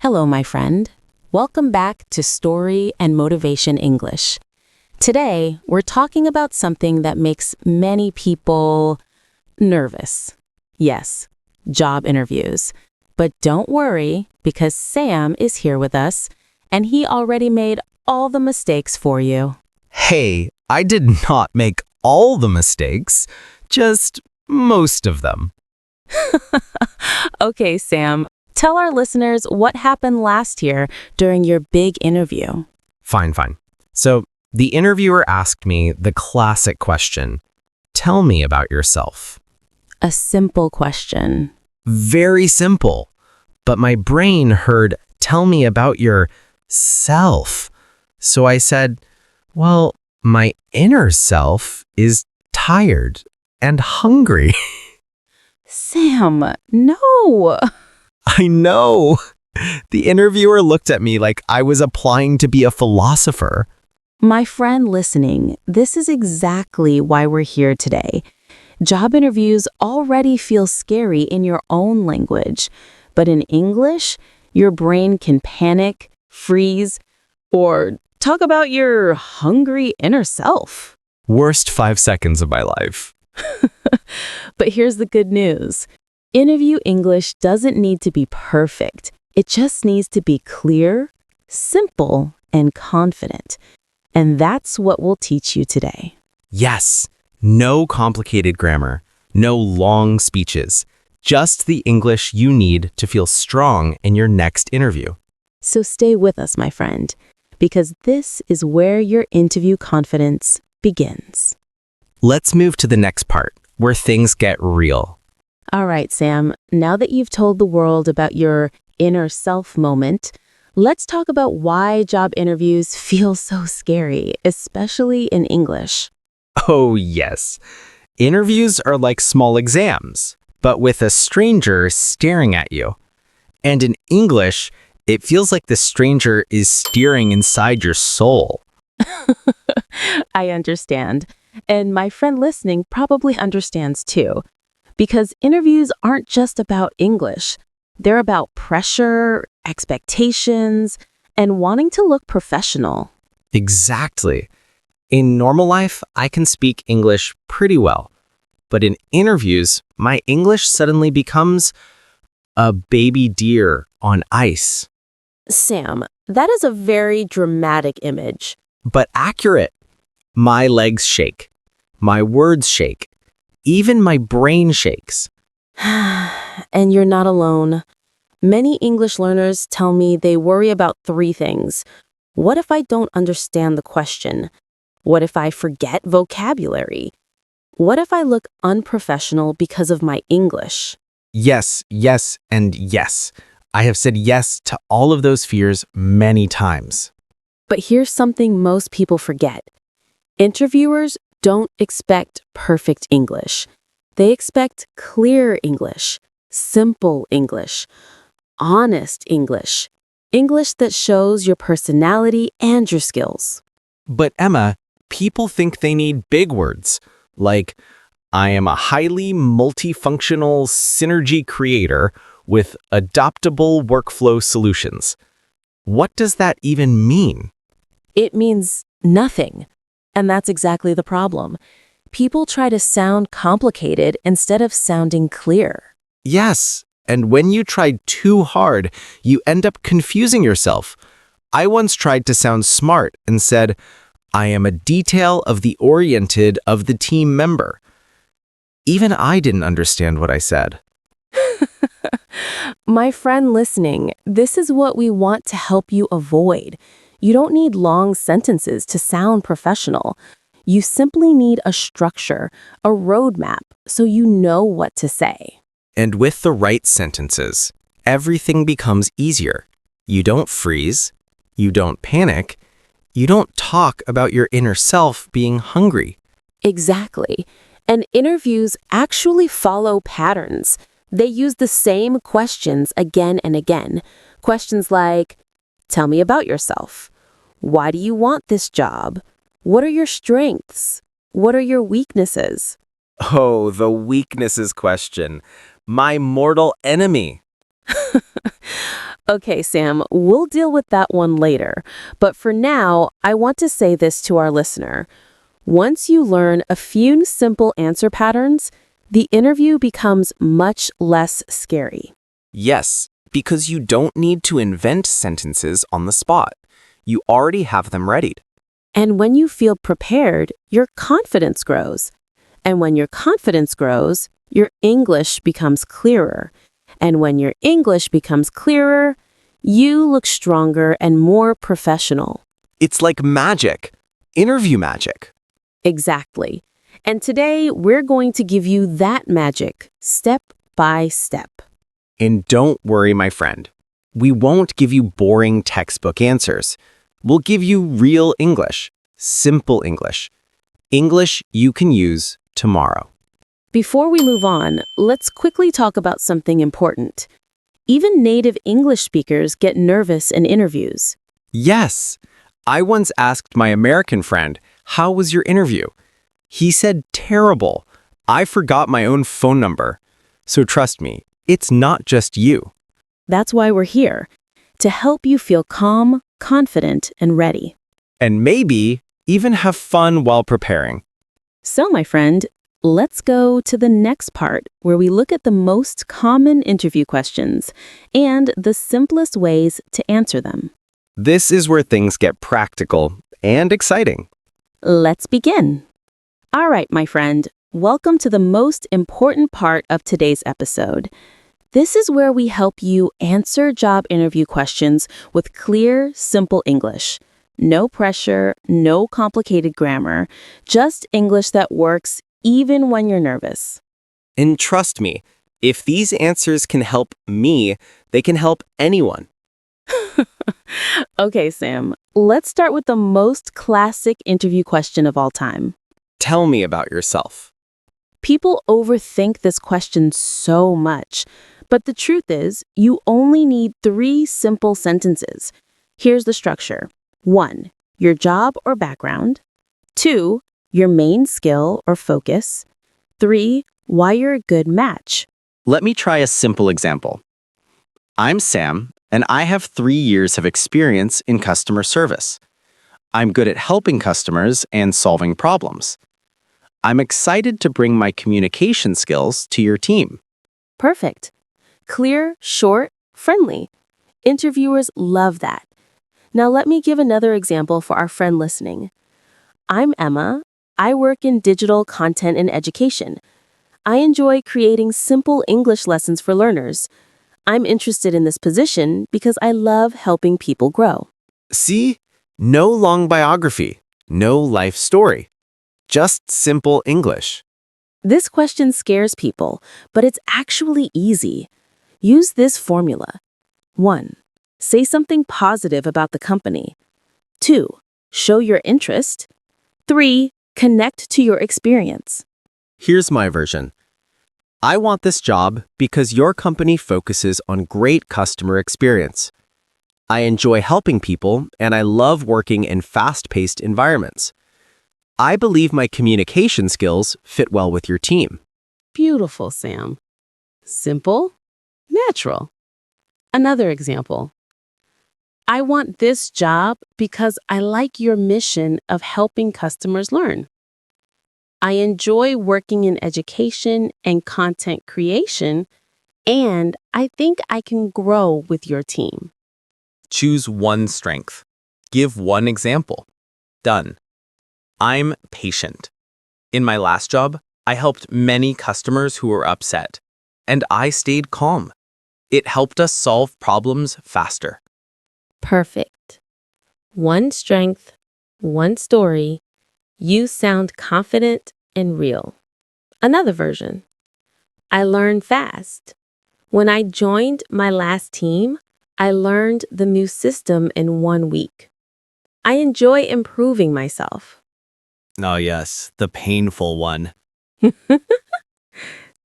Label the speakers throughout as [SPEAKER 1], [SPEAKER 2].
[SPEAKER 1] Hello, my friend. Welcome back to Story and Motivation English. Today, we're talking about something that makes many people nervous. Yes, job interviews. But don't worry, because Sam is here with us, and he already made all the mistakes for you.
[SPEAKER 2] Hey, I did not make all the mistakes, just most of them.
[SPEAKER 1] Okay, Sam, tell our listeners what happened last year during your big interview.
[SPEAKER 2] Fine. So, the interviewer asked me the classic question, tell me about yourself.
[SPEAKER 1] A simple question.
[SPEAKER 2] Very simple. But my brain heard, tell me about yourself. So I said, well, my inner self is tired and hungry.
[SPEAKER 1] Sam, no.
[SPEAKER 2] I know. The interviewer looked at me like I was applying to be a philosopher.
[SPEAKER 1] My friend listening, this is exactly why we're here today. Job interviews already feel scary in your own language, but in English, your brain can panic, freeze, or talk about your hungry inner self.
[SPEAKER 2] Worst 5 seconds of my life.
[SPEAKER 1] But here's the good news. Interview English doesn't need to be perfect. It just needs to be clear, simple, and confident. And that's what we'll teach you today.
[SPEAKER 2] Yes, no complicated grammar, no long speeches, just the English you need to feel strong in your next interview.
[SPEAKER 1] So stay with us, my friend, because this is where your interview confidence begins.
[SPEAKER 2] Let's move to the next part, where things get real.
[SPEAKER 1] All right, Sam, now that you've told the world about your inner self moment, let's talk about why job interviews feel so scary, especially in English.
[SPEAKER 2] Oh, yes. Interviews are like small exams, but with a stranger staring at you. And in English, it feels like the stranger is steering inside your soul.
[SPEAKER 1] I understand. And my friend listening probably understands too. Because interviews aren't just about English. They're about pressure, expectations, and wanting to look professional.
[SPEAKER 2] Exactly. In normal life, I can speak English pretty well. But in interviews, my English suddenly becomes a baby deer on ice.
[SPEAKER 1] Sam, that is a very dramatic image.
[SPEAKER 2] But accurate. My legs shake. My words shake. Even my brain shakes.
[SPEAKER 1] And you're not alone. Many English learners tell me they worry about 3 things. What if I don't understand the question? What if I forget vocabulary? What if I look unprofessional because of my English?
[SPEAKER 2] Yes, and yes. I have said yes to all of those fears many times.
[SPEAKER 1] But here's something most people forget. Interviewers don't expect perfect English. They expect clear English, simple English, honest English, English that shows your personality and your skills.
[SPEAKER 2] But Emma, people think they need big words, like, I am a highly multifunctional synergy creator with adaptable workflow solutions. What does that even mean?
[SPEAKER 1] It means nothing. And that's exactly the problem. People try to sound complicated instead of sounding clear.
[SPEAKER 2] Yes, and when you try too hard, you end up confusing yourself. I once tried to sound smart and said, I am a detail of the oriented of the team member. Even I didn't understand what I said.
[SPEAKER 1] My friend listening, this is what we want to help you avoid. You don't need long sentences to sound professional. You simply need a structure, a roadmap, so you know what to say.
[SPEAKER 2] And with the right sentences, everything becomes easier. You don't freeze. You don't panic. You don't talk about your inner self being hungry.
[SPEAKER 1] Exactly. And interviews actually follow patterns. They use the same questions again and again. Questions like, tell me about yourself. Why do you want this job? What are your strengths? What are your weaknesses?
[SPEAKER 2] Oh, the weaknesses question. My mortal enemy.
[SPEAKER 1] Okay, Sam, we'll deal with that one later. But for now, I want to say this to our listener. Once you learn a few simple answer patterns, the interview becomes much less scary.
[SPEAKER 3] Yes, because you don't need to invent sentences on the spot. You already have them readied.
[SPEAKER 1] And when you feel prepared, your confidence grows. And when your confidence grows, your English becomes clearer. And when your English becomes clearer, you look stronger and more professional.
[SPEAKER 3] It's like magic. Interview magic.
[SPEAKER 1] Exactly. And today, we're going to give you that magic, step by step.
[SPEAKER 2] And don't worry, my friend. We won't give you boring textbook answers. We'll give you real English, simple English. English you can use tomorrow.
[SPEAKER 1] Before we move on, let's quickly talk about something important. Even native English speakers get nervous in interviews.
[SPEAKER 2] Yes. I once asked my American friend, "How was your interview?" He said, "Terrible. I forgot my own phone number." So trust me, it's not just you.
[SPEAKER 1] That's why we're here, to help you feel calm, confident, and ready.
[SPEAKER 2] And maybe even have fun while preparing.
[SPEAKER 1] So, my friend, let's go to the next part where we look at the most common interview questions and the simplest ways to answer them.
[SPEAKER 2] This is where things get practical and exciting.
[SPEAKER 1] Let's begin. All right, my friend, welcome to the most important part of today's episode. This is where we help you answer job interview questions with clear, simple English. No pressure, no complicated grammar, just English that works even when you're nervous.
[SPEAKER 3] And trust me, if these answers can help me, they can help anyone.
[SPEAKER 1] Okay, Sam, let's start with the most classic interview question of all time.
[SPEAKER 3] Tell me about yourself.
[SPEAKER 1] People overthink this question so much, but the truth is, you only need 3 simple sentences. Here's the structure. 1, your job or background. 2, your main skill or focus. 3, why you're a good match.
[SPEAKER 2] Let me try a simple example. I'm Sam, and I have 3 years of experience in customer service. I'm good at helping customers and solving problems. I'm excited to bring my communication skills to your team.
[SPEAKER 1] Perfect. Clear, short, friendly. Interviewers love that. Now let me give another example for our friend listening. I'm Emma. I work in digital content and education. I enjoy creating simple English lessons for learners. I'm interested in this position because I love helping people grow.
[SPEAKER 2] See? No long biography, no life story. Just simple English.
[SPEAKER 1] This question scares people, but it's actually easy. Use this formula. 1, say something positive about the company. 2, show your interest. 3, connect to your experience.
[SPEAKER 2] Here's my version. I want this job because your company focuses on great customer experience. I enjoy helping people, and I love working in fast-paced environments. I believe my communication skills fit well with your team.
[SPEAKER 1] Beautiful, Sam. Simple, natural. Another example. I want this job because I like your mission of helping customers learn. I enjoy working in education and content creation, and I think I can grow with your team.
[SPEAKER 3] Choose one strength. Give one example. Done. I'm patient. In my last job, I helped many customers who were upset, and I stayed calm. It helped us solve problems faster.
[SPEAKER 1] Perfect. One strength, one story. You sound confident and real. Another version. I learned fast. When I joined my last team, I learned the new system in 1 week. I enjoy improving myself.
[SPEAKER 2] Oh yes, the painful one.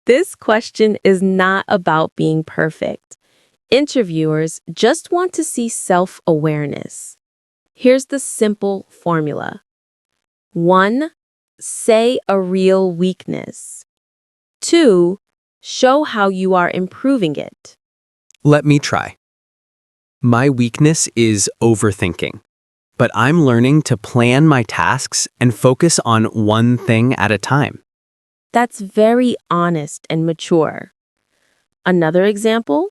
[SPEAKER 1] This question is not about being perfect. Interviewers just want to see self-awareness. Here's the simple formula. 1, say a real weakness. 2, show how you are improving it.
[SPEAKER 2] Let me try.
[SPEAKER 3] My weakness is overthinking, but I'm learning to plan my tasks and focus on one thing at a time.
[SPEAKER 1] That's very honest and mature. Another example?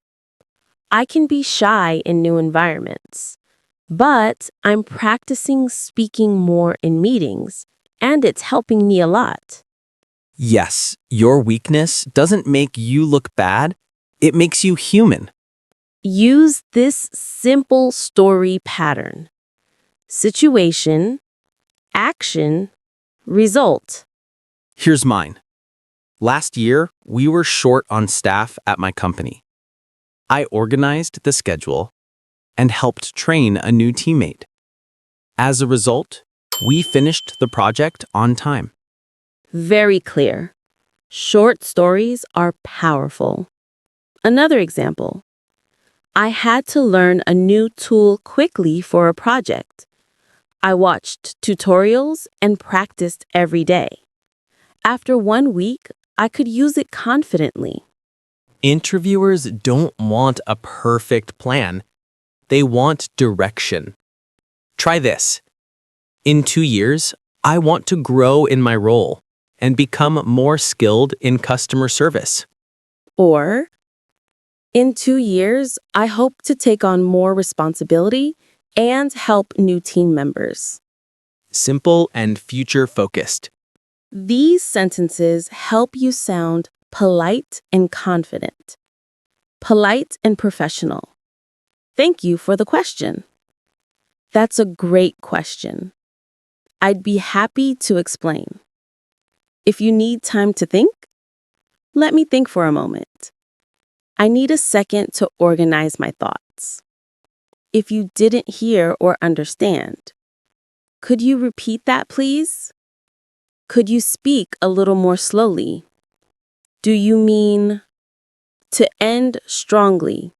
[SPEAKER 1] I can be shy in new environments, but I'm practicing speaking more in meetings, and it's helping me a lot.
[SPEAKER 3] Yes, your weakness doesn't make you look bad, it makes you human.
[SPEAKER 1] Use this simple story pattern: situation, action, result.
[SPEAKER 3] Here's mine. Last year, we were short on staff at my company. I organized the schedule and helped train a new teammate. As a result, we finished the project on time.
[SPEAKER 1] Very clear. Short stories are powerful. Another example. I had to learn a new tool quickly for a project. I watched tutorials and practiced every day. After 1 week, I could use it confidently.
[SPEAKER 3] Interviewers don't want a perfect plan. They want direction. Try this. In 2 years, I want to grow in my role and become more skilled in customer service.
[SPEAKER 1] Or, in 2 years, I hope to take on more responsibility and help new team members.
[SPEAKER 3] Simple and future-focused.
[SPEAKER 1] These sentences help you sound polite and confident, polite and professional. Thank you for the question. That's a great question. I'd be happy to explain. If you need time to think, let me think for a moment. I need a second to organize my thoughts. If you didn't hear or understand, could you repeat that, please? Could you speak a little more slowly? Do you mean to end strongly?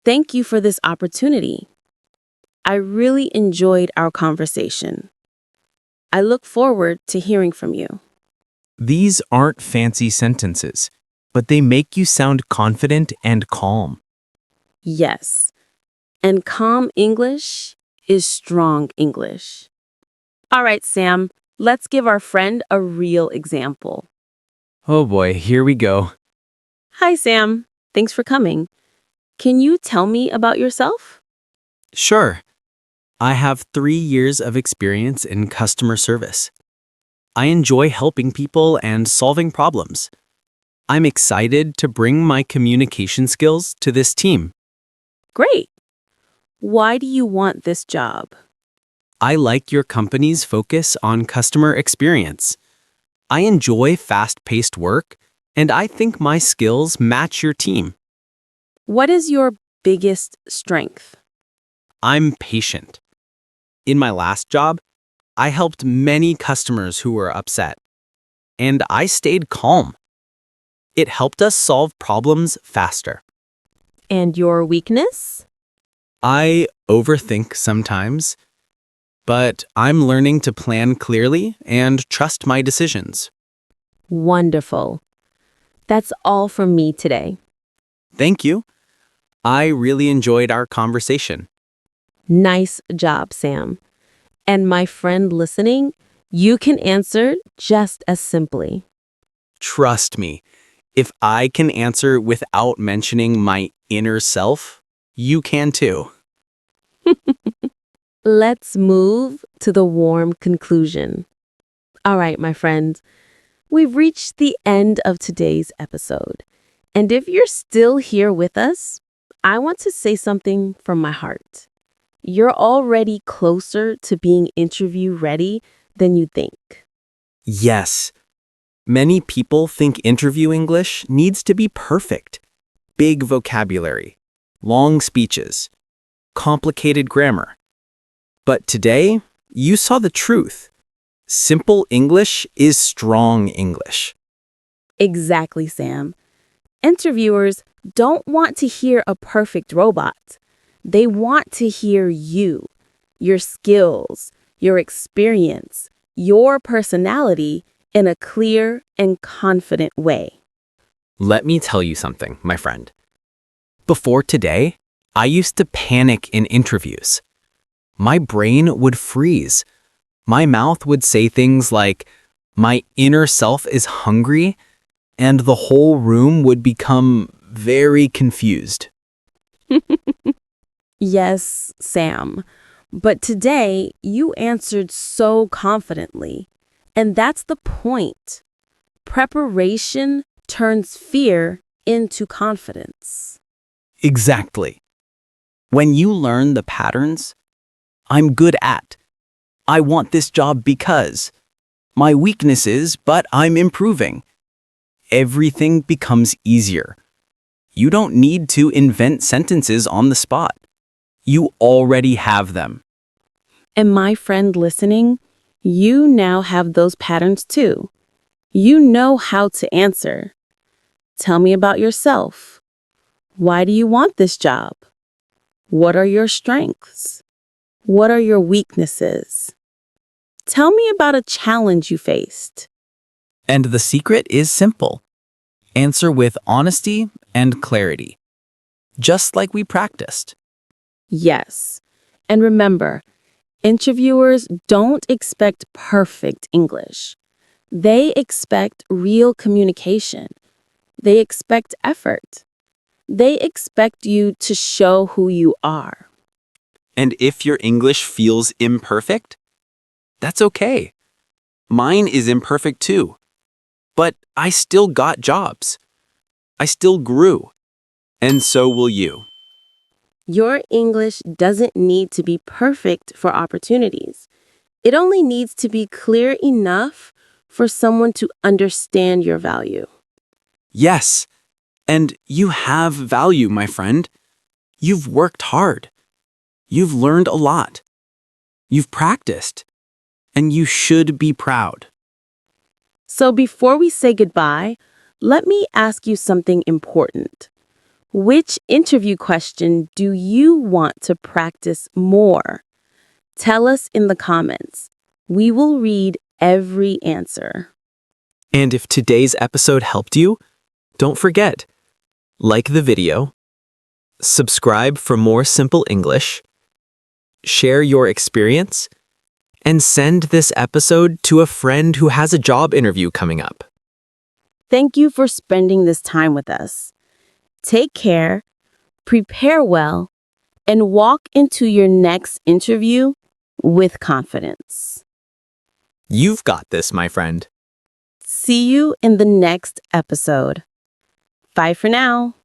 [SPEAKER 1] Thank you for this opportunity. I really enjoyed our conversation. I look forward to hearing from you.
[SPEAKER 3] These aren't fancy sentences, but they make you sound confident and calm.
[SPEAKER 1] Yes, and calm English is strong English. All right, Sam, let's give our friend a real example.
[SPEAKER 3] Oh boy, here we go.
[SPEAKER 1] Hi, Sam. Thanks for coming. Can you tell me about yourself?
[SPEAKER 3] Sure. I have 3 years of experience in customer service. I enjoy helping people and solving problems. I'm excited to bring my communication skills to this team.
[SPEAKER 1] Great. Why do you want this job?
[SPEAKER 3] I like your company's focus on customer experience. I enjoy fast-paced work, and I think my skills match your team.
[SPEAKER 1] What is your biggest strength?
[SPEAKER 3] I'm patient. In my last job, I helped many customers who were upset, and I stayed calm. It helped us solve problems faster.
[SPEAKER 1] And your weakness?
[SPEAKER 3] I overthink sometimes, but I'm learning to plan clearly and trust my decisions.
[SPEAKER 1] Wonderful. That's all from me today.
[SPEAKER 3] Thank you. I really enjoyed our conversation.
[SPEAKER 1] Nice job, Sam. And my friend listening, you can answer just as simply.
[SPEAKER 3] Trust me, if I can answer without mentioning my inner self, you can too.
[SPEAKER 1] Let's move to the warm conclusion. All right, my friends, we've reached the end of today's episode. And if you're still here with us, I want to say something from my heart. You're already closer to being interview ready than you think.
[SPEAKER 3] Yes. Many people think interview English needs to be perfect. Big vocabulary, long speeches, complicated grammar. But today, you saw the truth. Simple English is strong English.
[SPEAKER 1] Exactly, Sam. Interviewers don't want to hear a perfect robot. They want to hear you, your skills, your experience, your personality in a clear and confident way.
[SPEAKER 3] Let me tell you something, my friend. Before today,
[SPEAKER 4] I used to panic in interviews. My brain would freeze. My mouth would say things like, my inner self is hungry, and the whole room would become very confused.
[SPEAKER 1] Yes, Sam. But today, you answered so confidently. And that's the point. Preparation turns fear into confidence.
[SPEAKER 4] Exactly. When you learn the patterns, I'm good at, I want this job because, my weaknesses, but I'm improving, everything becomes easier. You don't need to invent sentences on the spot. You already have them.
[SPEAKER 1] And my friend listening, you now have those patterns too. You know how to answer. Tell me about yourself. Why do you want this job? What are your strengths? What are your weaknesses? Tell me about a challenge you faced.
[SPEAKER 4] And the secret is simple. Answer with honesty and clarity, just like we practiced.
[SPEAKER 1] Yes. And remember, interviewers don't expect perfect English. They expect real communication. They expect effort. They expect you to show who you are.
[SPEAKER 3] And if your English feels imperfect, that's okay. Mine is imperfect too. But I still got jobs. I still grew. And so will you.
[SPEAKER 1] Your English doesn't need to be perfect for opportunities. It only needs to be clear enough for someone to understand your value.
[SPEAKER 3] Yes. And you have value, my friend. You've worked hard. You've learned a lot. You've practiced. And you should be proud.
[SPEAKER 1] So before we say goodbye, let me ask you something important. Which interview question do you want to practice more? Tell us in the comments. We will read every answer.
[SPEAKER 3] And if today's episode helped you, don't forget, like the video, subscribe for more simple English, share your experience, and send this episode to a friend who has a job interview coming up.
[SPEAKER 1] Thank you for spending this time with us. Take care, prepare well, and walk into your next interview with confidence.
[SPEAKER 3] You've got this, my friend.
[SPEAKER 1] See you in the next episode. Bye for now.